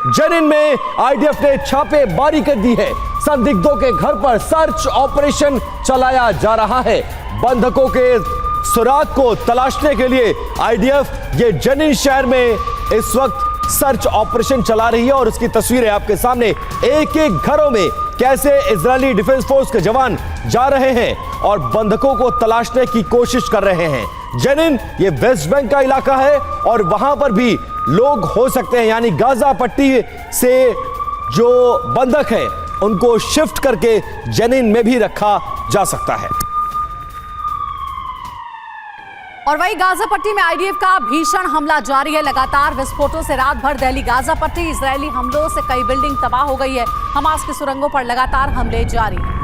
Zenin में IDF ने छापेमारी कर दी है। संदिग्धों के घर पर सर्च ऑपरेशन चलाया जा रहा है। बंधकों के सुराग को तलाशने के लिए आईडीएफ ये जेनिन शहर में इस वक्त सर्च ऑपरेशन चला रही है और उसकी तस्वीरें आपके सामने। एक एक घरों में कैसे इजरायली डिफेंस फोर्स के जवान जा रहे हैं और बंधकों को तलाशने की कोशिश कर रहे हैं। जेनिन ये वेस्ट बैंक का इलाका है और वहां पर भी लोग हो सकते हैं, यानी गाजा पट्टी से जो बंधक है उनको शिफ्ट करके जेनिन में भी रखा जा सकता है। और वही गाजा पट्टी में आईडीएफ का भीषण हमला जारी है। लगातार विस्फोटों से रात भर दहली गाजा पट्टी। इजरायली हमलों से कई बिल्डिंग तबाह हो गई है। हमास की सुरंगों पर लगातार हमले जारी हैं।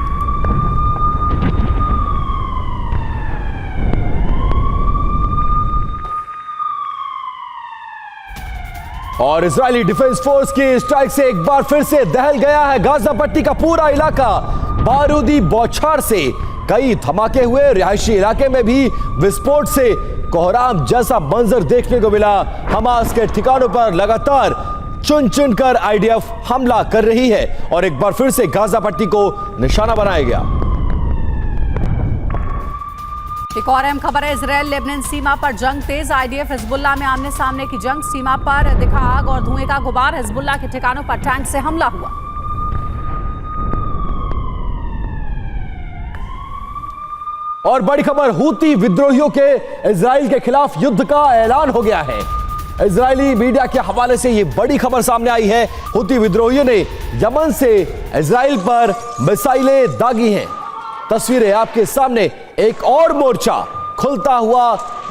और इजरायली डिफेंस फोर्स की स्ट्राइक से एक बार फिर से दहल गया है गाजा पट्टी का पूरा इलाका। बारूदी बौछार से कई धमाके हुए। रिहायशी इलाके में भी विस्फोट से कोहराम जैसा मंजर देखने को मिला। हमास के ठिकानों पर लगातार चुन चुन कर आईडीएफ हमला कर रही है और एक बार फिर से गाजा पट्टी को निशाना बनाया गया। एक और अहम खबर है। इजराइल लेबनान सीमा पर जंग तेज। आईडीएफ हिजबुल्लाह में आमने सामने की जंग। सीमा पर दिखा आग और धुएं का गुबार। हिजबुल्लाह के ठिकानों पर टैंक से हमला हुआ। और बड़ी खबर, हूती विद्रोहियों के इजराइल के खिलाफ युद्ध का ऐलान हो गया है। इजरायली मीडिया के हवाले से यह बड़ी खबर सामने आई है। हूती विद्रोहियों ने यमन से इजराइल पर मिसाइलें दागी हैं। तस्वीरें आपके सामने। एक और मोर्चा खुलता हुआ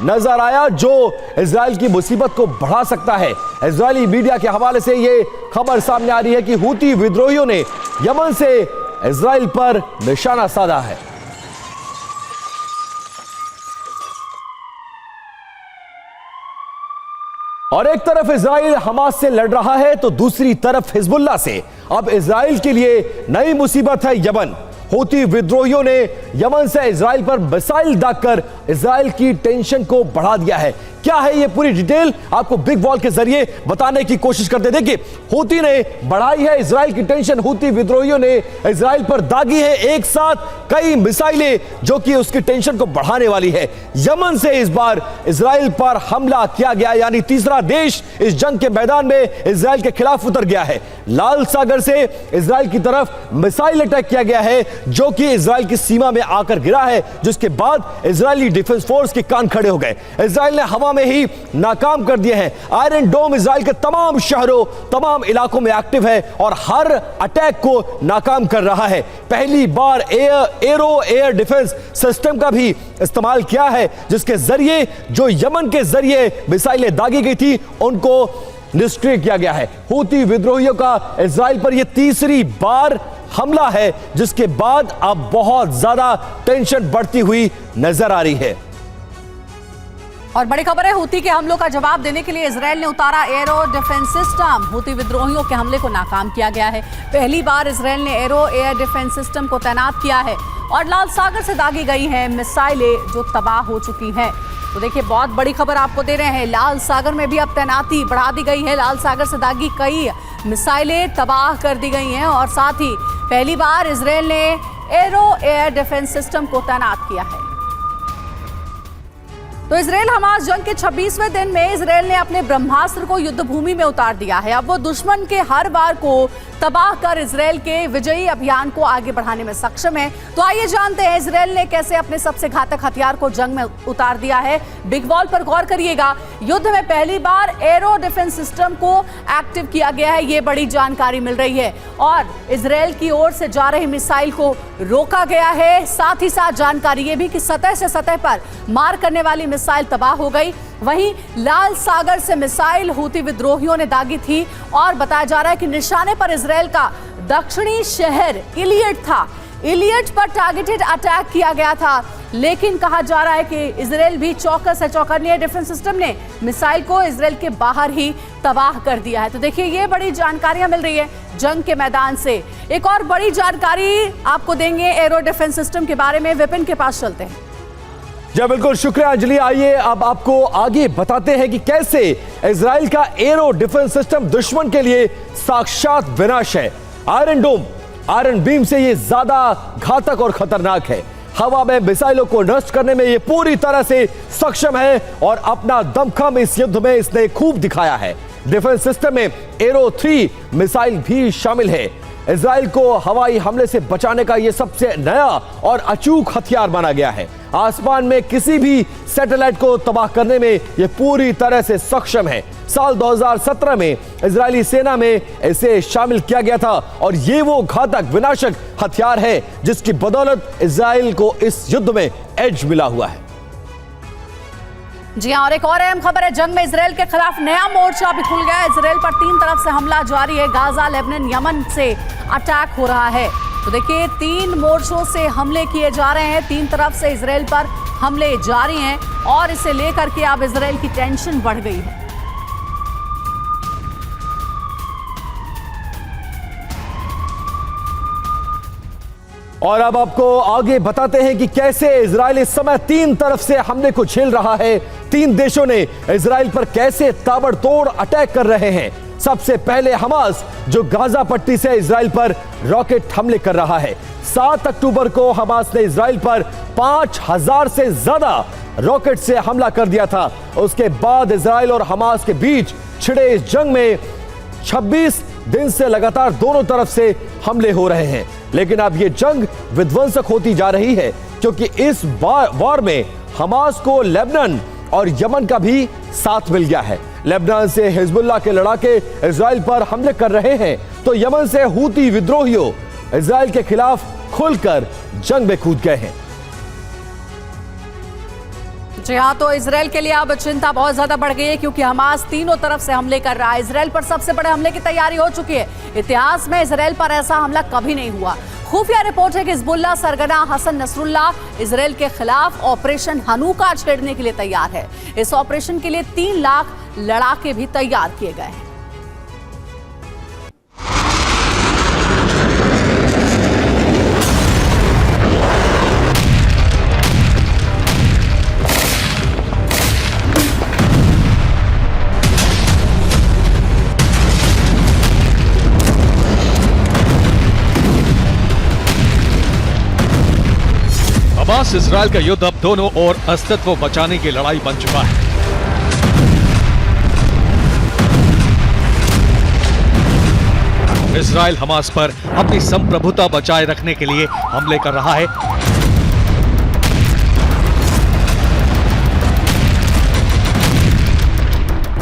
नजर आया जो इजराइल की मुसीबत को बढ़ा सकता है। इजरायली मीडिया के हवाले से यह खबर सामने आ रही है कि हूती विद्रोहियों ने यमन से इजराइल पर निशाना साधा है। और एक तरफ इजराइल हमास से लड़ रहा है तो दूसरी तरफ हिजबुल्लाह से। अब इजराइल के लिए नई मुसीबत है यमन। हूती विद्रोहियों ने यमन से इजराइल पर मिसाइल दागकर इजराइल की टेंशन को बढ़ा दिया है। क्या है ये पूरी डिटेल आपको बिग वॉल के जरिए बताने की कोशिश करते। देखिए, हूती ने बढ़ाई है इजराइल की टेंशन। हूती विद्रोहियों ने इजराइल पर दागी है एक साथ कई मिसाइलें जो कि उसकी टेंशन को बढ़ाने वाली है। यमन से इस बार इजराइल पर हमला किया गया, यानी तीसरा देश इस जंग के मैदान में इजराइल के खिलाफ उतर गया है। लाल सागर से इजराइल की तरफ मिसाइल अटैक किया गया है जो कि इजराइल की सीमा में आकर गिरा है, जिसके बाद इजरायली डिफेंस फोर्स के कान खड़े हो गए। इजराइल ने हवा में ही नाकाम कर दिए हैं। आयरन डोम इजराइल के तमाम शहरों तमाम इलाकों में एक्टिव है और हर अटैक को नाकाम कर रहा है। पहली बार एयर डिफेंस सिस्टम का भी इस्तेमाल किया है जिसके जरिए जो यमन के जरिए मिसाइलें दागी गई थी उनको निष्क्रिय किया गया है। हूती विद्रोहियों का इजराइल पर यह तीसरी बार हमला है जिसके बाद अब बहुत ज्यादा टेंशन बढ़ती हुई नजर आ रही है। और बड़ी खबर है, हूती के हमलों का जवाब देने के लिए इजराइल ने उतारा एरो डिफेंस सिस्टम। हूती विद्रोहियों के हमले को नाकाम किया गया है। पहली बार इजराइल ने एयर डिफेंस सिस्टम को तैनात किया है और लाल सागर से दागी गई हैं मिसाइलें जो तबाह हो चुकी हैं। तो देखिए, बहुत बड़ी खबर आपको दे रहे हैं। लाल सागर में भी अब तैनाती बढ़ा दी गई है। लाल सागर से दागी कई मिसाइलें तबाह कर दी गई हैं और साथ ही पहली बार इजराइल ने एयर डिफेंस सिस्टम को तैनात किया है। तो इजराइल हमास जंग के 26वें दिन में इजराइल ने अपने ब्रह्मास्त्र को युद्ध भूमि में उतार दिया है। अब वो दुश्मन के हर बार को तबाह कर इजराइल के विजयी अभियान को आगे बढ़ाने में सक्षम है। तो आइए जानते हैं इजराइल ने कैसे अपने सबसे घातक हथियार को जंग में उतार दिया है। बिग वॉल पर गौर करिएगा। युद्ध में पहली बार एरो डिफेंस सिस्टम को एक्टिव किया गया है, ये बड़ी जानकारी मिल रही है। और इजराइल की ओर से जा रही मिसाइल को रोका गया है। साथ ही साथ जानकारी ये भी कि सतह से सतह पर मार करने वाली मिसाइल तबाह हो गई। वहीं लाल सागर से मिसाइल हूती विद्रोहियों ने दागी थी और बताया जा रहा है कि निशाने पर इजराइल का दक्षिणी शहर इलियट था। इलियट पर टारगेटेड अटैक किया गया था, लेकिन कहा जा रहा है कि इजराइल भी चौकस है। चौकन्नी डिफेंस सिस्टम ने मिसाइल को इजराइल के बाहर ही तबाह कर दिया है। तो देखिए, ये बड़ी जानकारियां मिल रही है जंग के मैदान से। एक और बड़ी जानकारी आपको देंगे एरो डिफेंस सिस्टम के बारे में। विपिन के पास चलते हैं। जी बिल्कुल, शुक्रिया अंजलि। आइए अब आपको आगे बताते हैं कि कैसे इजराइल का एरो डिफेंस सिस्टम दुश्मन के लिए साक्षात विनाश है। आयरन डोम, आयरन बीम से ये ज्यादा घातक और खतरनाक है। हवा में मिसाइलों को नष्ट करने में ये पूरी तरह से सक्षम है और अपना दमखम इस युद्ध में इसने खूब दिखाया है। डिफेंस सिस्टम में एरो 3 मिसाइल भी शामिल है। इजराइल को हवाई हमले से बचाने का यह सबसे नया और अचूक हथियार माना गया है। आसमान में किसी भी सैटेलाइट को तबाह करने में यह पूरी तरह से सक्षम है। साल 2017 में इजरायली सेना में इसे शामिल किया गया था और यह वो घातक विनाशक हथियार है जिसकी बदौलत इजराइल को इस युद्ध में एज मिला हुआ है। जी हां, और एक और अहम खबर है। जंग में इजराइल के खिलाफ नया मोर्चा भी खुल गया है। इजराइल पर 3 तरफ से हमला जारी है। गाजा, लेबनान, यमन से अटैक हो रहा है। तो देखिए, 3 मोर्चों से हमले किए जा रहे हैं। 3 तरफ से इजराइल पर हमले जारी हैं और इसे लेकर के अब इजराइल की टेंशन बढ़ गई है। और अब आपको आगे बताते हैं कि कैसे इजराइल इस समय 3 तरफ से हमले को झेल रहा है। 3 देशों ने इजराइल पर कैसे ताबड़तोड़ अटैक कर रहे हैं। सबसे पहले हमास, जो गाजा पट्टी से इजराइल पर रॉकेट हमले कर रहा है। 7 अक्टूबर को हमास ने इजराइल पर 5000 से ज्यादा रॉकेट से हमला कर दिया था। उसके बाद इजराइल और हमास के बीच छिड़े इस जंग में 26 दिन से लगातार दोनों तरफ से हमले हो रहे हैं। लेकिन अब यह जंग विध्वंसक होती जा रही है क्योंकि इस वॉर में हमास को लेबनान और यमन का भी साथ मिल गया है। लेबनान से हिजबुल्लाह के लड़ाके इजराइल पर हमले कर रहे हैं तो यमन से हूती विद्रोहियों इजराइल के खिलाफ खुलकर जंग में कूद गए हैं। जी हाँ, तो इजराइल के लिए अब चिंता बहुत ज्यादा बढ़ गई है क्योंकि हमास तीनों तरफ से हमले कर रहा है। इजराइल पर सबसे बड़े हमले की तैयारी हो चुकी है। इतिहास में इजराइल पर ऐसा हमला कभी नहीं हुआ। खुफिया रिपोर्ट है कि हिजबुल्लाह सरगना हसन नसरुल्लाह इजराइल के खिलाफ ऑपरेशन हनूका छेड़ने के लिए तैयार है। इस ऑपरेशन के लिए 3 लाख लड़ाके भी तैयार किए गए हैं। हमास इजराइल का युद्ध अब दोनों ओर अस्तित्व बचाने की लड़ाई बन चुका है। इजराइल हमास पर अपनी संप्रभुता बचाए रखने के लिए हमले कर रहा है।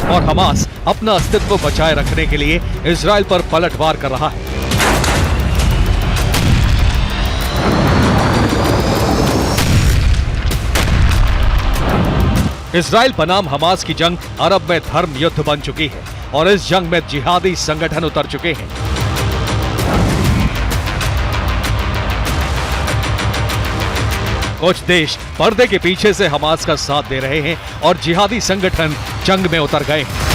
और हमास अपना अस्तित्व बचाए रखने के लिए इजराइल पर पलटवार कर रहा है। इजराइल बनाम हमास की जंग अरब में धर्म युद्ध बन चुकी है और इस जंग में जिहादी संगठन उतर चुके हैं। कुछ देश पर्दे के पीछे से हमास का साथ दे रहे हैं और जिहादी संगठन जंग में उतर गए हैं।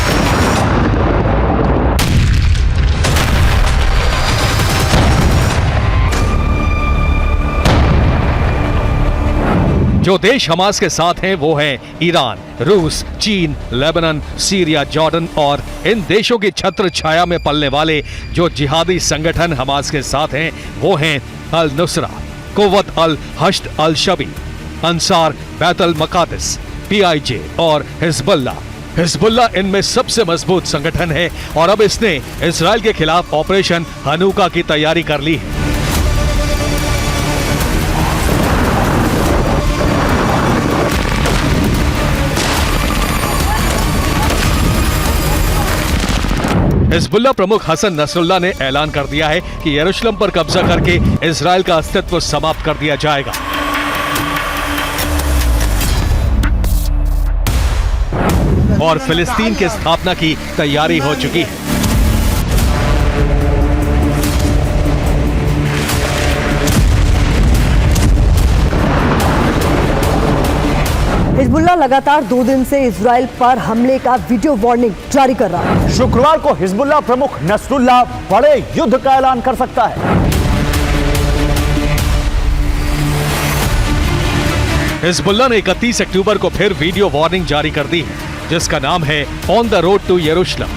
जो देश हमास के साथ हैं वो हैं ईरान, रूस, चीन, लेबनान, सीरिया, जॉर्डन और इन देशों की छत्र छाया में पलने वाले जो जिहादी संगठन हमास के साथ हैं वो हैं अल नुसरा, कुव्वत अल हश्द अल शबी, अंसार बैत अल मकादिस, PIJ और हिजबुल्लाह। हिजबुल्लाह इनमें सबसे मजबूत संगठन है और अब इसने इजराइल के खिलाफ ऑपरेशन हनूका की तैयारी कर ली है। हिजबुल्लाह प्रमुख हसन नसरुल्लाह ने ऐलान कर दिया है कि यरूशलेम पर कब्जा करके इजराइल का अस्तित्व समाप्त कर दिया जाएगा। और फिलिस्तीन की स्थापना की तैयारी हो चुकी है। हिजबुल्लाह लगातार 2 दिन से इजराइल पर हमले का वीडियो वार्निंग जारी कर रहा है। शुक्रवार को हिजबुल्लाह प्रमुख नसरुल्लाह बड़े युद्ध का ऐलान कर सकता है। हिजबुल्लाह ने 31 अक्टूबर को फिर वीडियो वार्निंग जारी कर दी है, जिसका नाम है ऑन द रोड टू यरूशलेम।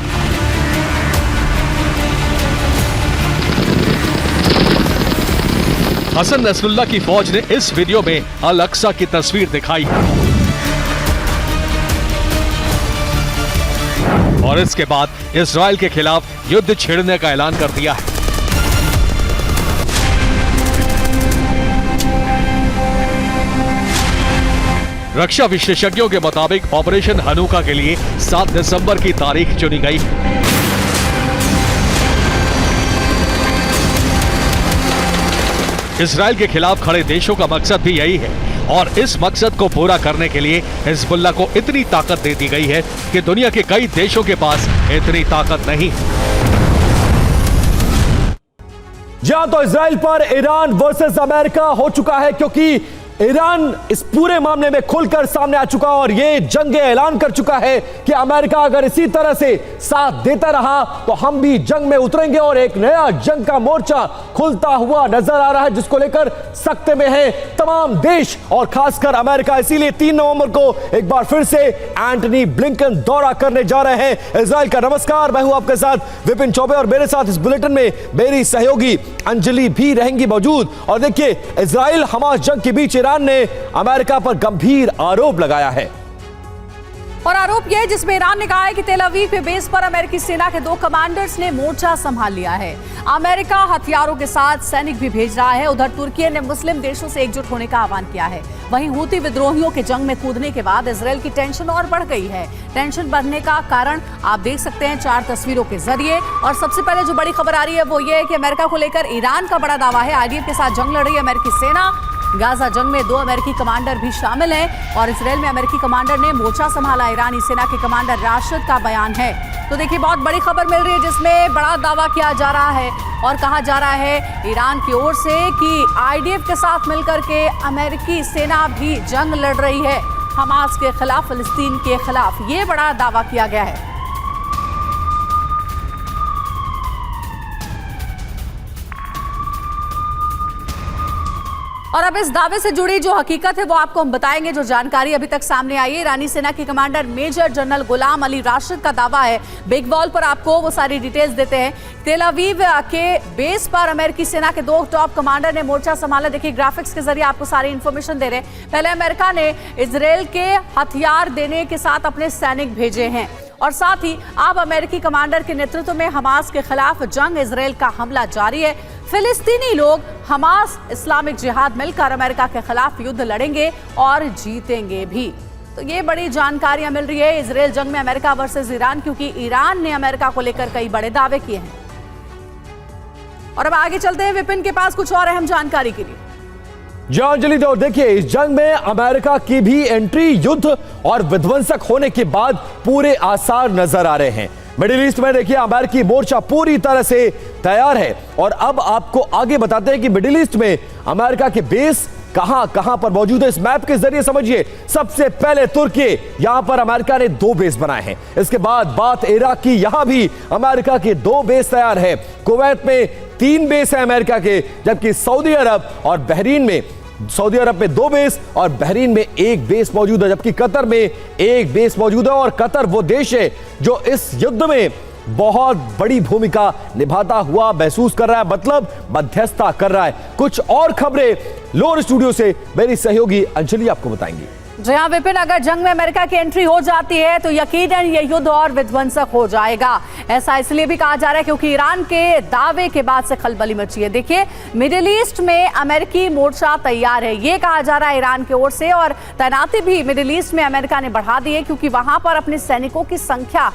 हसन नसरुल्लाह की फौज ने इस वीडियो में अल अक्सा की तस्वीर दिखाई है और इसके बाद इजराइल के खिलाफ युद्ध छेड़ने का ऐलान कर दिया है। रक्षा विशेषज्ञों के मुताबिक ऑपरेशन हनुका के लिए 7 दिसंबर की तारीख चुनी गई। इजराइल के खिलाफ खड़े देशों का मकसद भी यही है और इस मकसद को पूरा करने के लिए हिजबुल्लाह को इतनी ताकत दे दी गई है कि दुनिया के कई देशों के पास इतनी ताकत नहीं। जहां तो इजराइल पर ईरान वर्सेस अमेरिका हो चुका है, क्योंकि ईरान इस पूरे मामले में खुलकर सामने आ चुका और ये जंग ऐलान कर चुका है कि अमेरिका अगर इसी तरह से साथ देता रहा तो हम भी जंग में उतरेंगे और एक नया जंग का मोर्चा खुलता हुआ नजर आ रहा है, जिसको लेकर सख्ते में है तमाम देश और खासकर अमेरिका। इसीलिए 3 नवंबर को एक बार फिर से एंटनी ब्लिंकन दौरा करने जा रहे हैं इजराइल का। नमस्कार, मैं हूं आपके साथ विपिन चौबे और मेरे साथ इस बुलेटिन में मेरी सहयोगी अंजलि भी रहेंगी मौजूद। और देखिए, इजराइल हमास जंग के बीच ईरान ने अमेरिका पर गंभीर आरोप लगाया है और आरोप यह है जिसमें ईरान ने कहा है कि तेल अवीव के बेस पर अमेरिकी सेना के 2 कमांडर्स ने मोर्चा संभाल लिया है। अमेरिका हथियारों के साथ सैनिक भी भेज रहा है। उधर तुर्की ने मुस्लिम देशों से एकजुट होने का आह्वान किया है। वहीं हूती विद्रोहियों के जंग में कूदने के बाद इजराइल की टेंशन और बढ़ गई है। टेंशन बढ़ने का कारण आप देख सकते हैं 4 तस्वीरों के जरिए। और सबसे पहले जो बड़ी खबर आ रही है वो ये है कि अमेरिका को लेकर ईरान का बड़ा दावा है। आईडीएफ के साथ जंग लड़ रही है अमेरिकी सेना। गाजा जंग में 2 अमेरिकी कमांडर भी शामिल हैं और इजराइल में अमेरिकी कमांडर ने मोर्चा संभाला। ईरानी सेना के कमांडर राशिद का बयान है। तो देखिए, बहुत बड़ी खबर मिल रही है जिसमें बड़ा दावा किया जा रहा है और कहा जा रहा है ईरान की ओर से कि आईडीएफ के साथ मिलकर के अमेरिकी सेना भी जंग लड़ रही है हमास के खिलाफ, फिलिस्तीन के खिलाफ। ये बड़ा दावा किया गया है। और अब इस दावे से जुड़ी जो हकीकत है वो आपको हम बताएंगे। जो जानकारी अभी तक सामने आई है, ईरानी सेना के commander major general Ghulam Ali Rashid का दावा है। बिग वॉल पर आपको वो सारी डिटेल्स देते हैं। तेल अवीव के बेस पर अमेरिकी सेना के 2 टॉप कमांडर ने मोर्चा संभाला। देखिए, ग्राफिक्स के जरिए आपको सारी इंफॉर्मेशन दे रहे हैं। पहले अमेरिका ने इजराइल के हथियार देने के साथ अपने सैनिक भेजे हैं और साथ ही अब अमेरिकी कमांडर के नेतृत्व में हमास के खिलाफ जंग, इजराइल का हमला जारी है। फिलिस्तीनी लोग, हमास, इस्लामिक जिहाद मिलकर अमेरिका के खिलाफ युद्ध लड़ेंगे और जीतेंगे भी। तो ये बड़ी जानकारियां मिल रही है इजराइल जंग में अमेरिका वर्सेस ईरान, क्योंकि ईरान ने अमेरिका को लेकर कई बड़े दावे किए हैं। और अब आगे चलते हैं विपिन के पास कुछ और अहम जानकारी के लिए। जी अंजलि, तो देखिए, इस जंग में अमेरिका की भी एंट्री युद्ध और विध्वंसक होने के बाद पूरे आसार नजर आ रहे हैं। मिडिल ईस्ट में देखिए, अमेरिकी मोर्चा पूरी तरह से तैयार है और अब आपको आगे बताते हैं कि मिडिल ईस्ट में अमेरिका के बेस कहां कहां पर मौजूद है। इस मैप के जरिए समझिए। सबसे पहले तुर्की, यहां पर अमेरिका ने 2 बेस बनाए हैं। इसके बाद बात इराक की, यहां भी अमेरिका के 2 बेस तैयार है। कुवैत में 3 बेस है अमेरिका के, जबकि सऊदी अरब और बहरीन में, सऊदी अरब में 2 बेस और बहरीन में 1 बेस मौजूद है, जबकि कतर में 1 बेस मौजूद है। और कतर वो देश है जो इस युद्ध में बहुत बड़ी भूमिका निभाता हुआ महसूस कर रहा है, मतलब मध्यस्थता कर रहा है। कुछ और खबरें लोअर स्टूडियो से मेरी सहयोगी अंजलि आपको बताएंगी। जी हाँ विपिन, अगर जंग में अमेरिका की एंट्री हो जाती है तो यकीनन ये युद्ध और विध्वंसक हो जाएगा। ऐसा इसलिए भी कहा जा रहा है क्योंकि ईरान के दावे के बाद से खलबली मची है। देखिए, मिडिल ईस्ट में अमेरिकी मोर्चा तैयार है, ये कहा जा रहा है ईरान की ओर से। और तैनाती भी मिडिल ईस्ट में अमेरिका ने बढ़ा दी है, क्योंकि वहां पर अपने सैनिकों की संख्या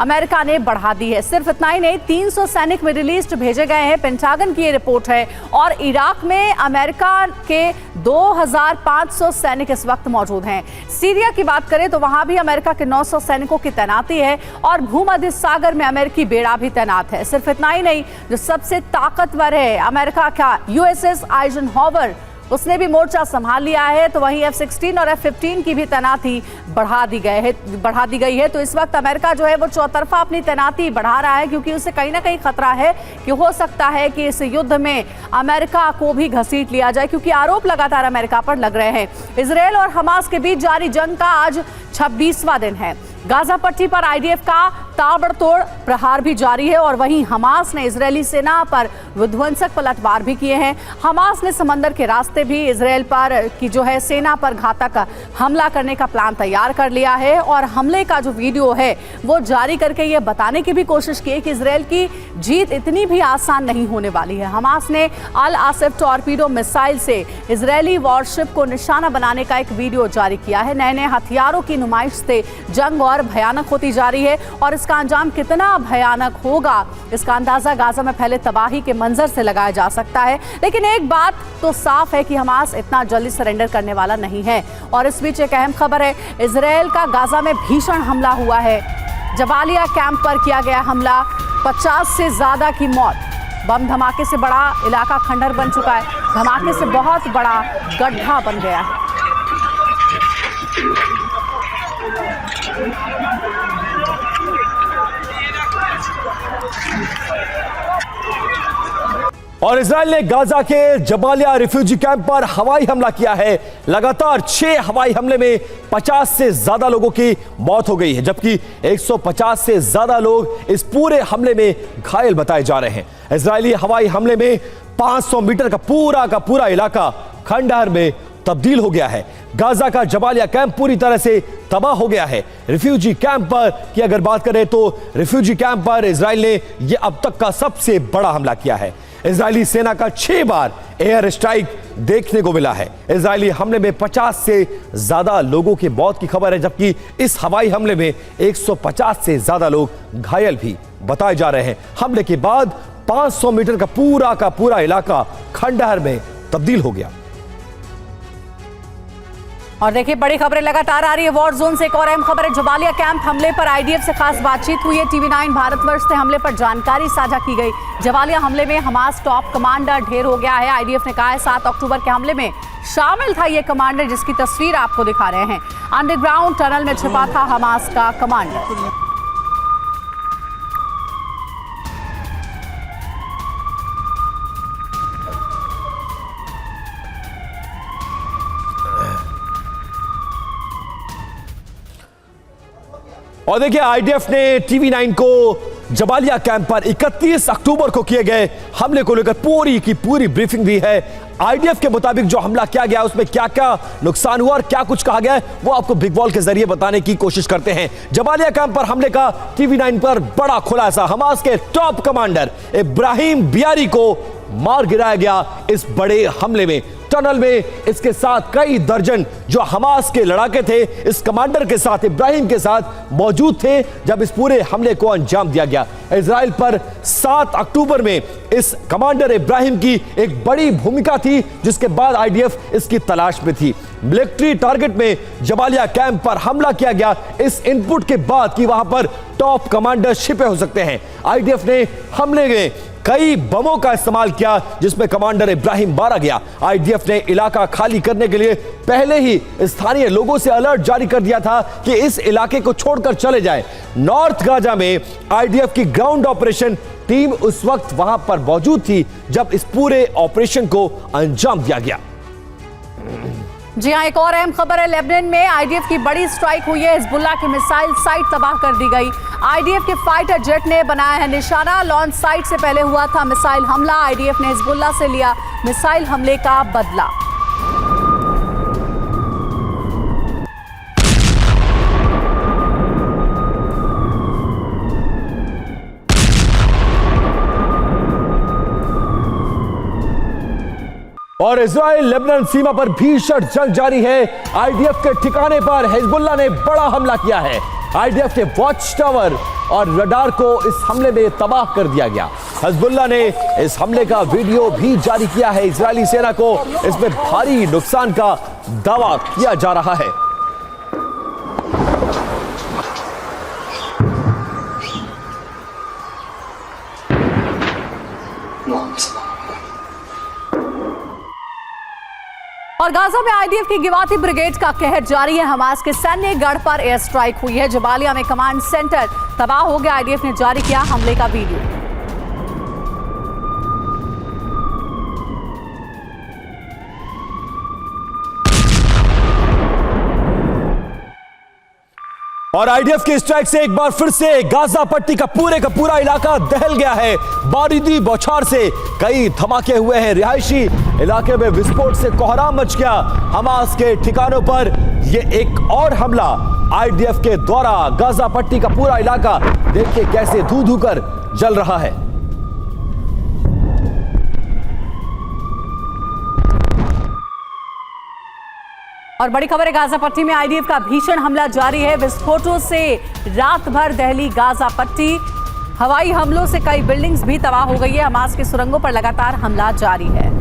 अमेरिका ने बढ़ा दी है। सिर्फ इतना ही नहीं, 300 सैनिक मिडिल ईस्ट भेजे गए हैं, पेंटागन की ये रिपोर्ट है। और इराक में अमेरिका के 2500 सैनिक इस वक्त मौजूद हैं। सीरिया की बात करें तो वहां भी अमेरिका के 900 सैनिकों की तैनाती है और भूमध्य सागर में अमेरिकी बेड़ा भी तैनात है। सिर्फ इतना ही नहीं, जो सबसे ताकतवर है अमेरिका का USS आइजनहोवर, उसने भी मोर्चा संभाल लिया है। तो वहीं F-16 और F-15 की भी तैनाती बढ़ा दी गई है। तो इस वक्त अमेरिका जो है वो चौतरफा अपनी तैनाती बढ़ा रहा है, क्योंकि उसे कहीं ना कहीं खतरा है कि हो सकता है कि इस युद्ध में अमेरिका को भी घसीट लिया जाए, क्योंकि आरोप लगातार अमेरिका पर लग रहे हैं। इजरायल और हमास के बीच जारी जंग का आज 26वां दिन है। गाजा पट्टी पर आईडीएफ का ताबड़तोड़ प्रहार भी जारी है और वहीं हमास ने इजरायली सेना पर विध्वंसक पलटवार भी किए हैं। हमास ने समंदर के रास्ते भी इजरायल पर की जो है सेना पर घातक हमला करने का प्लान तैयार कर लिया है और हमले का जो वीडियो है वो जारी करके ये बताने की भी कोशिश की है कि इजरायल की जीत इतनी भी आसान नहीं होने वाली है। हमास ने अल आसिफ टॉर्पीडो मिसाइल से इजरायली वॉरशिप को निशाना बनाने का एक वीडियो जारी किया है। नए नए हथियारों की नुमाइश से जंग और भयानक होती जा रही है और इसका अंजाम कितना भयानक होगा इसका अंदाजा गाजा में फैले तबाही के मंजर से लगाया जा सकता है। लेकिन एक बात तो साफ है कि हमास इतना जल्दी सरेंडर करने वाला नहीं है। और इस बीच एक अहम खबर है, इजरायल का गाजा में भीषण हमला हुआ है। जबालिया कैंप पर किया गया हमला, 50 से ज्यादा की मौत। बम धमाके से बड़ा इलाका खंडहर बन चुका है। धमाके से बहुत बड़ा गड्ढा बन गया है। और इजरायल ने गाजा के जबालिया रिफ्यूजी कैंप पर हवाई हमला किया है। लगातार 6 हवाई हमले में 50 से ज्यादा लोगों की मौत हो गई है, जबकि 150 से ज्यादा लोग इस पूरे हमले में घायल बताए जा रहे हैं। इजरायली हवाई हमले में 500 मीटर का पूरा इलाका खंडहर में तब्दील हो गया है। गाजा का जबालिया कैंप पूरी तरह से तबाह हो गया है। रिफ्यूजी कैंप पर की अगर बात करें तो रिफ्यूजी कैंप पर इजरायल ने यह अब तक का सबसे बड़ा हमला किया है। इजरायली सेना का 6 बार एयर स्ट्राइक देखने को मिला है। इजरायली हमले में 50 से ज्यादा लोगों की मौत की खबर है, जबकि इस हवाई हमले में 150 से ज्यादा लोग घायल भी बताए जा रहे हैं। हमले के बाद 500 मीटर का पूरा इलाका खंडहर में तब्दील हो गया। और देखिए, बड़ी खबरें लगातार आ रही है वॉर जोन से। एक और अहम खबर है, जबालिया कैंप हमले पर आईडीएफ से खास बातचीत हुई है। TV9 भारतवर्ष से हमले पर जानकारी साझा की गई। जबालिया हमले में हमास टॉप कमांडर ढेर हो गया है। आईडीएफ ने कहा है 7 अक्टूबर के हमले में शामिल था ये कमांडर, जिसकी तस्वीर आपको दिखा रहे हैं। अंडरग्राउंड टनल में छिपा था हमास का कमांडर। और देखिए, आईडीएफ ने TV9 को जबालिया कैंप पर 31 अक्टूबर को किए गए हमले को लेकर पूरी की पूरी ब्रीफिंग दी है। आईडीएफ के मुताबिक जो हमला किया गया उसमें क्या क्या नुकसान हुआ और क्या कुछ कहा गया है वो आपको बिग वॉल के जरिए बताने की कोशिश करते हैं। जबालिया कैंप पर हमले का TV9 पर बड़ा खुलासा, हमास के टॉप कमांडर इब्राहिम बियारी को मार गिराया गया इस बड़े हमले में। टनल में इसके साथ कई दर्जन जो हमास के लड़ाके थे इस कमांडर के साथ, इब्राहिम के साथ मौजूद थे जब इस पूरे हमले को अंजाम दिया गया। इजराइल पर 7 अक्टूबर में इस कमांडर इब्राहिम की एक बड़ी भूमिका थी, जिसके बाद आईडीएफ इसकी तलाश में थी। मिलिट्री टारगेट में जबालिया कैंप पर हमला किया गया इस इनपुट के बाद कि वहां पर टॉप कमांडर छिपे हो सकते हैं। आईडीएफ ने हमले में कई बमों का इस्तेमाल किया जिसमें कमांडर इब्राहिम मारा गया। आईडीएफ ने इलाका खाली करने के लिए पहले ही स्थानीय लोगों से अलर्ट जारी कर दिया था कि इस इलाके को छोड़कर चले जाएं। नॉर्थ गाजा में आईडीएफ की ग्राउंड ऑपरेशन टीम उस वक्त वहां पर मौजूद थी जब इस पूरे ऑपरेशन को अंजाम दिया गया। जी हां, एक और अहम खबर है, लेबनान में आईडीएफ की बड़ी स्ट्राइक हुई है। हिजबुल्लाह की मिसाइल साइट तबाह कर दी गई। आईडीएफ के फाइटर जेट ने बनाया है निशाना। लॉन्च साइट से पहले हुआ था मिसाइल हमला। आईडीएफ ने हिजबुल्लाह से लिया मिसाइल हमले का बदला। और इजराइल लेबनान सीमा पर भीषण जंग जारी है। आईडीएफ के ठिकाने पर हिजबुल्लाह ने बड़ा हमला किया है। आईडीएफ के वॉच टावर और रडार को इस हमले में तबाह कर दिया गया। हिजबुल्लाह ने इस हमले का वीडियो भी जारी किया है। इजरायली सेना को इसमें भारी नुकसान का दावा किया जा रहा है। और गाजा में आईडीएफ की गिवाती ब्रिगेड का कहर जारी है। हमास के सैन्य गढ़ पर एयर स्ट्राइक हुई है। जबालिया में कमांड सेंटर तबाह हो गया। आईडीएफ ने जारी किया हमले का वीडियो। और आईडीएफ की स्ट्राइक से एक बार फिर से गाजा पट्टी का पूरा इलाका दहल गया है। बारूदी बौछार से कई धमाके हुए हैं। रिहायशी इलाके में विस्फोट से कोहराम मच गया। हमास के ठिकानों पर यह एक और हमला आईडीएफ के द्वारा। गाजा पट्टी का पूरा इलाका देखिए कैसे धू कर जल रहा है। और बड़ी खबर है, गाजा पट्टी में आईडीएफ का भीषण हमला जारी है। विस्फोटों से रात भर दहली गाजा पट्टी। हवाई हमलों से कई बिल्डिंग्स भी तबाह हो गई है। हमास के सुरंगों पर लगातार हमला जारी है।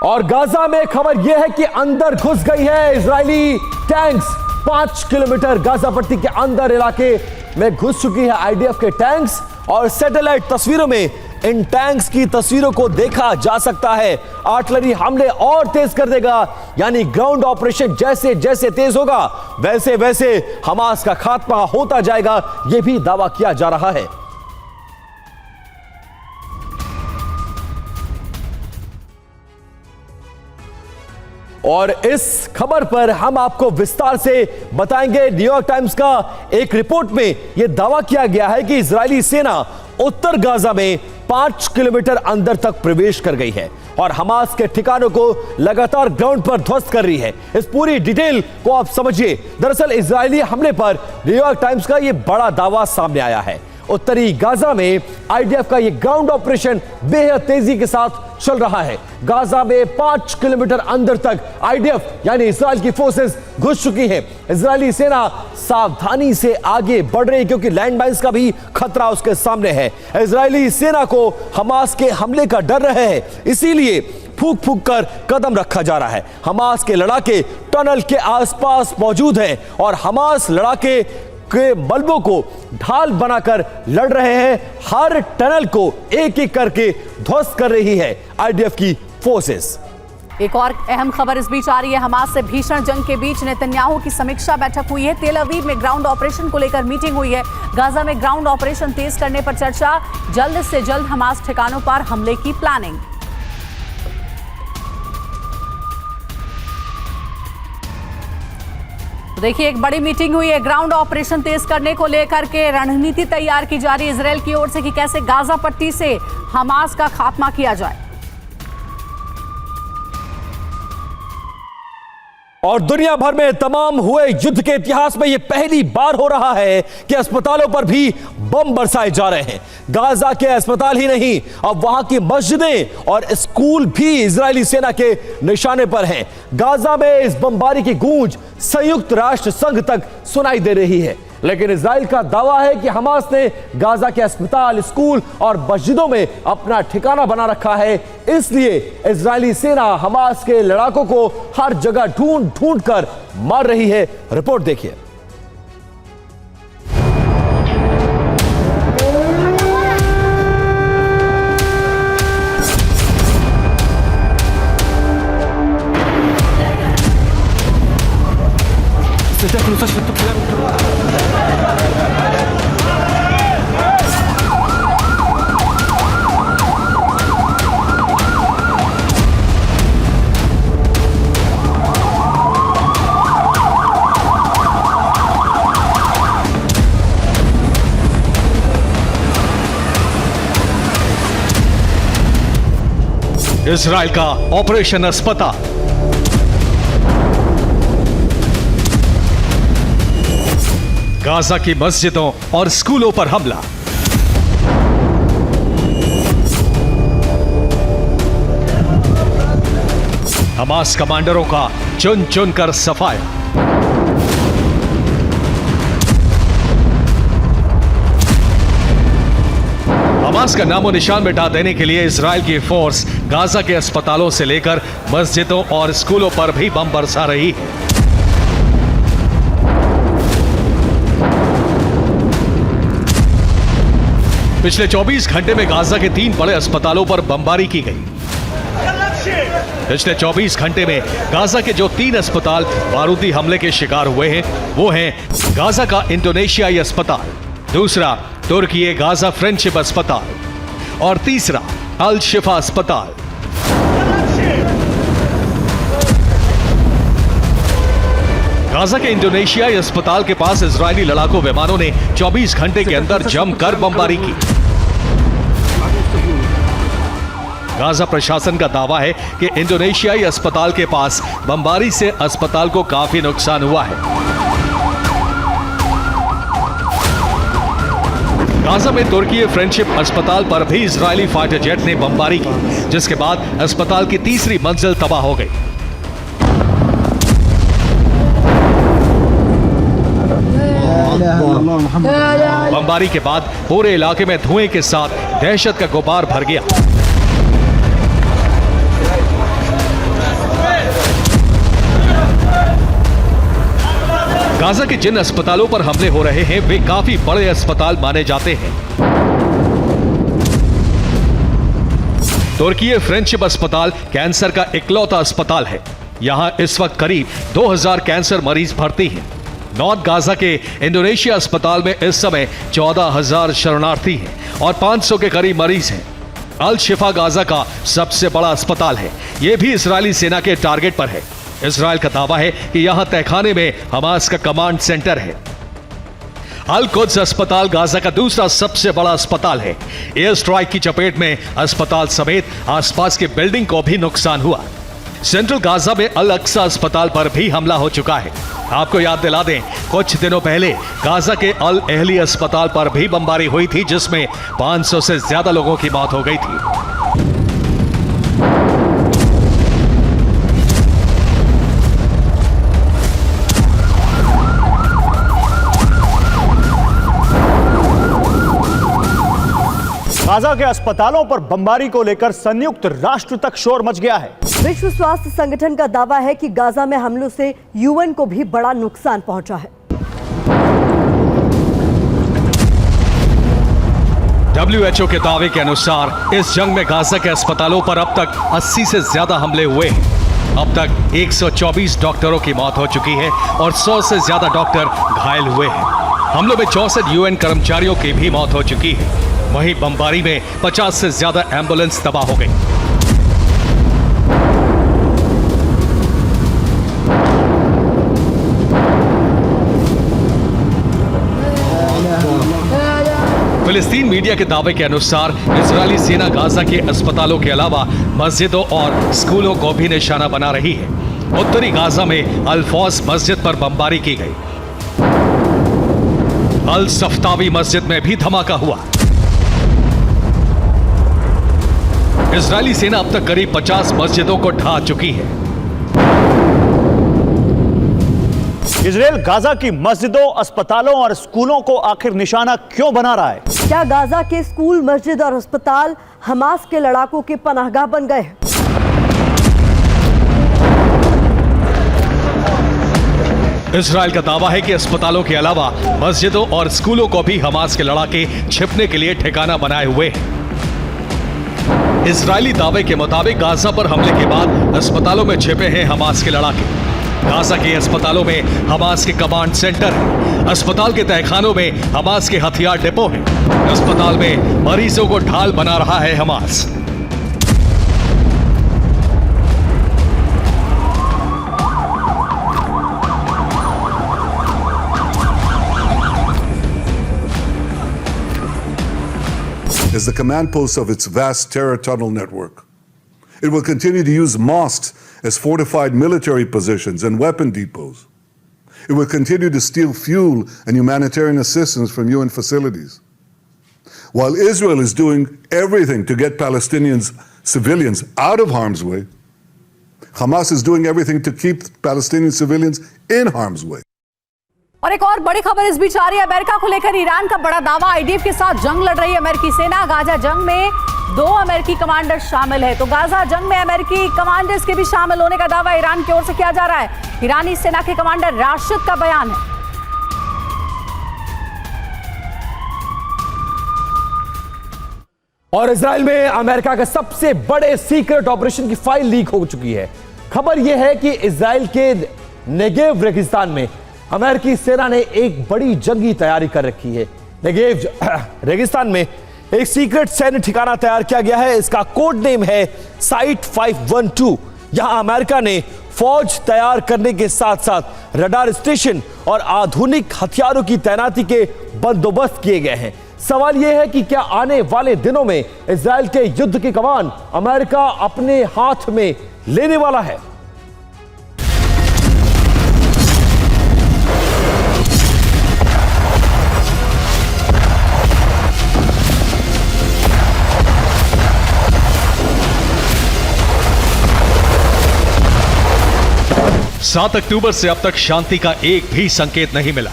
और गाजा में खबर यह है कि अंदर घुस गई है इजरायली टैंक्स। 5 किलोमीटर गाजा पट्टी के अंदर इलाके में घुस चुकी है आईडीएफ के टैंक्स। और सैटेलाइट तस्वीरों में इन टैंक्स की तस्वीरों को देखा जा सकता है। आर्टिलरी हमले और तेज कर देगा, यानी ग्राउंड ऑपरेशन जैसे जैसे तेज होगा वैसे वैसे हमास का खात्मा होता जाएगा, यह भी दावा किया जा रहा है। और इस खबर पर हम आपको विस्तार से बताएंगे। न्यूयॉर्क टाइम्स का एक रिपोर्ट में यह दावा किया गया है कि इजरायली सेना उत्तर गाजा में 5 किलोमीटर अंदर तक प्रवेश कर गई है और हमास के ठिकानों को लगातार ग्राउंड पर ध्वस्त कर रही है। इस पूरी डिटेल को आप समझिए। दरअसल इजरायली हमले पर न्यूयॉर्क टाइम्स का यह बड़ा दावा सामने आया है। उत्तरी गाजा में आईडीएफ का यह ग्राउंड ऑपरेशन बेहद तेजी के साथ चल रहा है। गाजा में 5 किलोमीटर अंदर तक आईडीएफ यानी इस्राएल की फोर्सेस घुस चुकी हैं। इजरायली सेना सावधानी से आगे बढ़ रही है क्योंकि लैंडमाइंस का भी खतरा उसके सामने है। इजरायली सेना को हमास के हमले का डर रहे हैं, इसीलिए फूंक फूंक कर कदम रखा जा रहा है। हमास के लड़ाके टनल के आसपास मौजूद हैं और हमास लड़ाके के बल्बों को ढाल बनाकर लड़ रहे हैं। हर टनल को एक एक करके ध्वस्त कर रही है आईडीएफ की फोर्सेस। एक और अहम खबर इस बीच आ रही है। हमास से भीषण जंग के बीच नेतन्याहू की समीक्षा बैठक हुई है। तेल अवीव में ग्राउंड ऑपरेशन को लेकर मीटिंग हुई है। गाजा में ग्राउंड ऑपरेशन तेज करने पर चर्चा। जल्द से जल्द हमास ठिकानों पर हमले की प्लानिंग। देखिए, एक बड़ी मीटिंग हुई है। ग्राउंड ऑपरेशन तेज करने को लेकर के रणनीति तैयार की जा रही है इजराइल की ओर से कि कैसे गाजा पट्टी से हमास का खात्मा किया जाए। और दुनिया भर में तमाम हुए युद्ध के इतिहास में यह पहली बार हो रहा है कि अस्पतालों पर भी बम बरसाए जा रहे हैं। गाजा के अस्पताल ही नहीं, अब वहां की मस्जिदें और स्कूल भी इजरायली सेना के निशाने पर हैं। गाजा में इस बमबारी की गूंज संयुक्त राष्ट्र संघ तक सुनाई दे रही है, लेकिन इजराइल का दावा है कि हमास ने गाजा के अस्पताल, स्कूल और मस्जिदों में अपना ठिकाना बना रखा है। इसलिए इजरायली सेना हमास के लड़ाकों को हर जगह ढूंढ ढूंढ कर मार रही है। रिपोर्ट देखिए। इजराइल का ऑपरेशन अस्पताल। गाजा की मस्जिदों और स्कूलों पर हमला। हमास कमांडरों का चुन चुन कर सफाया। हमास का नामो निशान मिटा देने के लिए इजराइल की फोर्स गाजा के अस्पतालों से लेकर मस्जिदों और स्कूलों पर भी बम बरसा रही है। पिछले 24 घंटे में गाजा के 3 बड़े अस्पतालों पर बमबारी की गई। पिछले 24 घंटे में गाजा के जो 3 अस्पताल बारूदी हमले के शिकार हुए हैं वो हैं गाजा का इंडोनेशियाई अस्पताल, दूसरा तुर्की गाजा फ्रेंडशिप अस्पताल और तीसरा अल शिफा अस्पताल। गाजा के इंडोनेशियाई अस्पताल के पास इजरायली लड़ाकू विमानों ने 24 घंटे के अंदर जमकर बमबारी की। गाजा प्रशासन का दावा है कि इंडोनेशियाई अस्पताल के पास बमबारी से अस्पताल को काफी नुकसान हुआ है। गाजा में तुर्की फ्रेंडशिप अस्पताल पर भी इजरायली फाइटर जेट ने बमबारी की, जिसके बाद अस्पताल की तीसरी मंजिल तबाह हो गई। बमबारी के बाद पूरे इलाके में धुएं के साथ दहशत का गुबार भर गया। गाजा के जिन अस्पतालों पर हमले हो रहे हैं वे काफी बड़े अस्पताल माने जाते हैं। तुर्की फ्रेंडशिप अस्पताल कैंसर का इकलौता अस्पताल है। यहां इस वक्त करीब 2000 कैंसर मरीज भर्ती हैं। नॉर्थ गाजा के इंडोनेशिया अस्पताल में इस समय 14,000 शरणार्थी हैं और 500 के करीब मरीज हैं। अल शिफा गाजा का सबसे बड़ा अस्पताल है। यह भी इजरायली सेना के टारगेट पर है। इजरायल का दावा है कि यहां तहखाने में हमास का कमांड सेंटर है। अल कुद्स अस्पताल गाजा का दूसरा सबसे बड़ा अस्पताल है। एयर स्ट्राइक की चपेट में अस्पताल समेत आसपास की बिल्डिंग को भी नुकसान हुआ। सेंट्रल गाजा में अल अक्सा अस्पताल पर भी हमला हो चुका है। आपको याद दिला दें, कुछ दिनों पहले गाजा के अल अहली अस्पताल पर भी बमबारी हुई थी, जिसमें 500 से ज्यादा लोगों की मौत हो गई थी। गाजा के अस्पतालों पर बमबारी को लेकर संयुक्त राष्ट्र तक शोर मच गया है। विश्व स्वास्थ्य संगठन का दावा है कि गाजा में हमलों से यूएन को भी बड़ा नुकसान पहुंचा है। WHO के दावे के अनुसार इस जंग में गाजा के अस्पतालों पर अब तक 80 से ज्यादा हमले हुए हैं। अब तक 124 डॉक्टरों की मौत हो चुकी है और 100 से ज्यादा डॉक्टर घायल हुए हैं। हमलों में 64 यूएन कर्मचारियों की भी मौत हो चुकी है। वहीं बमबारी में 50 से ज्यादा एम्बुलेंस तबाह हो गई। फिलिस्तीन मीडिया के दावे के अनुसार इजरायली सेना गाजा के अस्पतालों के अलावा मस्जिदों और स्कूलों को भी निशाना बना रही है। उत्तरी गाजा में अल फौज मस्जिद पर बमबारी की गई। अल सफ्तावी मस्जिद में भी धमाका हुआ। इजरायली सेना अब तक करीब 50 मस्जिदों को ढा चुकी है। इजरायल गाजा की मस्जिदों, अस्पतालों और स्कूलों को आखिर निशाना क्यों बना रहा है? क्या गाजा के स्कूल, मस्जिद और अस्पताल हमास के लड़ाकों के पनाहगाह बन गए हैं? इजरायल का दावा है कि अस्पतालों के अलावा मस्जिदों और स्कूलों को भी हमास के लड़ाके छिपने के लिए ठिकाना बनाए हुए हैं। इजरायली दावे के मुताबिक गाजा पर हमले के बाद अस्पतालों में छिपे हैं हमास के लड़ाके। गाजा के अस्पतालों में हमास के कमांड सेंटर है। अस्पताल के तहखानों में हमास के हथियार डिपो हैं। अस्पताल में मरीजों को ढाल बना रहा है Hamas. is the command post of its vast terror tunnel network. It will continue to use mosques as fortified military positions and weapon depots. It will continue to steal fuel and humanitarian assistance from UN facilities. While Israel is doing everything to get Palestinians, civilians, out of harm's way, Hamas is doing everything to keep Palestinian civilians in harm's way. और एक और बड़ी खबर इस बीच आ रही है America को लेकर। ईरान का बड़ा दावा, आईडीएफ के साथ जंग लड़ रही है अमेरिकी सेना। गाजा जंग में 2 अमेरिकी कमांडर शामिल है, तो गाजा जंग में अमेरिकी कमांडर्स के भी शामिल होने का दावा ईरान की ओर से किया जा रहा है। ईरानी सेना के कमांडर राशिद का बयान है। और इजराइल में अमेरिका के सबसे बड़े सीक्रेट ऑपरेशन की फाइल लीक हो चुकी है। खबर यह है कि इजराइल के नेगेव रेगिस्तान में अमेरिकी सेना ने एक बड़ी जंगी तैयारी कर रखी है। नेगेव रेगिस्तान में एक सीक्रेट सैन्य ठिकाना तैयार किया गया है। इसका कोड नेम है साइट 512। यहां अमेरिका ने फौज तैयार करने के साथ साथ रडार स्टेशन और आधुनिक हथियारों की तैनाती के बंदोबस्त किए गए हैं। सवाल यह है कि क्या आने वाले दिनों में इजराइल के युद्ध की कमान अमेरिका अपने हाथ में लेने वाला है? सात अक्टूबर से अब तक शांति का एक भी संकेत नहीं मिला।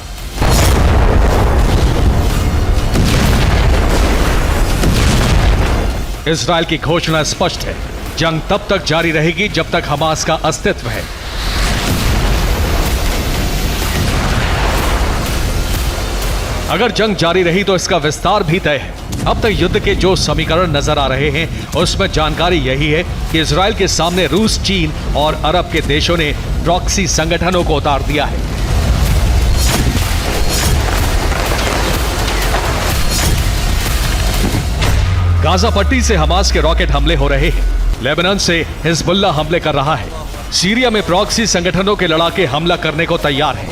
इजराइल की घोषणा स्पष्ट है, जंग तब तक जारी रहेगी जब तक हमास का अस्तित्व है। अगर जंग जारी रही तो इसका विस्तार भी तय है। अब तक युद्ध के जो समीकरण नजर आ रहे हैं उसमें जानकारी यही है कि इजराइल के सामने रूस, चीन और अरब के देशों ने प्रॉक्सी संगठनों को उतार दिया है। गाजा पट्टी से हमास के रॉकेट हमले हो रहे हैं। लेबनान से हिजबुल्ला हमले कर रहा है। सीरिया में प्रॉक्सी संगठनों के लड़ाके हमला करने को तैयार हैं।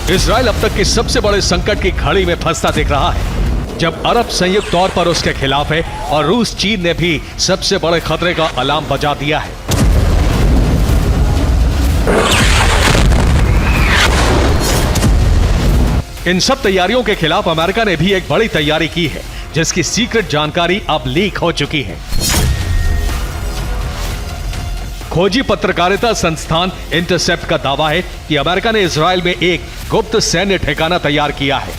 इजराइल अब तक के सबसे बड़े संकट की घड़ी में फंसता दिख रहा है, जब अरब संयुक्त तौर पर उसके खिलाफ है और रूस, चीन ने भी सबसे बड़े खतरे का अलार्म बजा दिया है। इन सब तैयारियों के खिलाफ अमेरिका ने भी एक बड़ी तैयारी की है, जिसकी सीक्रेट जानकारी अब लीक हो चुकी है। खोजी पत्रकारिता संस्थान इंटरसेप्ट का दावा है कि अमेरिका ने इजराइल में एक गुप्त सैन्य ठिकाना तैयार किया है।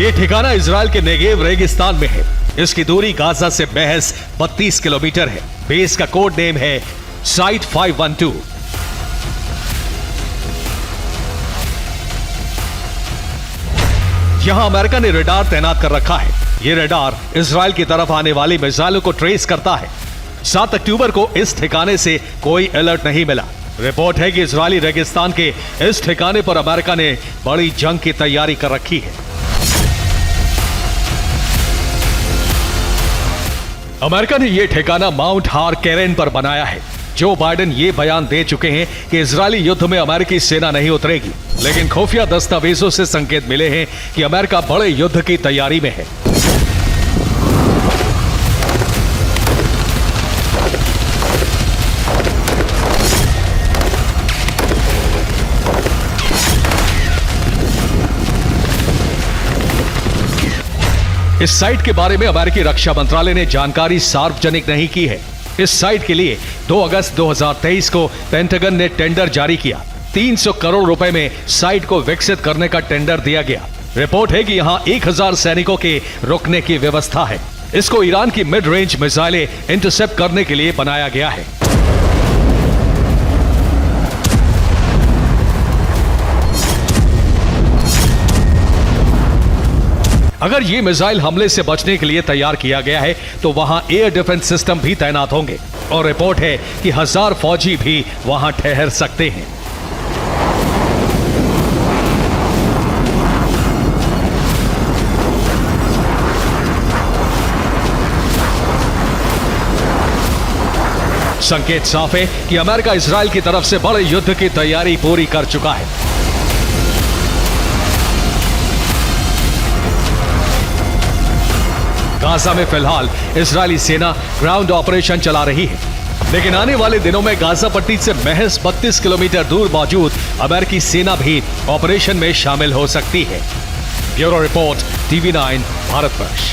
यह ठिकाना इजराइल के नेगेव रेगिस्तान में है। इसकी दूरी गाजा से महज 32 किलोमीटर है। बेस का कोड नेम है साइट 512। यहां अमेरिका ने रडार तैनात कर रखा है। यह रडार इजराइल की तरफ आने वाली मिसाइलों को ट्रेस करता है। 7 अक्टूबर को इस ठिकाने से कोई अलर्ट नहीं मिला। रिपोर्ट है कि इजरायली रेगिस्तान के इस ठिकाने पर अमेरिका ने बड़ी जंग की तैयारी कर रखी है। अमेरिका ने यह ठिकाना माउंट हार केरेन पर बनाया है। जो बाइडेन ये बयान दे चुके हैं कि इजरायली युद्ध में अमेरिकी सेना नहीं उतरेगी, लेकिन खुफिया दस्तावेजों से संकेत मिले हैं कि अमेरिका बड़े युद्ध की तैयारी में है। इस साइट के बारे में अमेरिकी रक्षा मंत्रालय ने जानकारी सार्वजनिक नहीं की है। इस साइट के लिए 2 अगस्त 2023 को पेंटागन ने टेंडर जारी किया। 300 करोड़ रुपए में साइट को विकसित करने का टेंडर दिया गया। रिपोर्ट है कि यहां 1000 सैनिकों के रुकने की व्यवस्था है। इसको ईरान की मिड रेंज मिसाइलें इंटरसेप्ट करने के लिए बनाया गया है। अगर ये मिसाइल हमले से बचने के लिए तैयार किया गया है तो वहां एयर डिफेंस सिस्टम भी तैनात होंगे और रिपोर्ट है कि 1000 फौजी भी वहां ठहर सकते हैं। संकेत साफ है कि अमेरिका इजराइल की तरफ से बड़े युद्ध की तैयारी पूरी कर चुका है। गाजा में फिलहाल इजरायली सेना ग्राउंड ऑपरेशन चला रही है, लेकिन आने वाले दिनों में गाजा पट्टी से महज 32 किलोमीटर दूर मौजूद अमेरिकी सेना भी ऑपरेशन में शामिल हो सकती है। Bureau report, TV9 Bharatvarsh.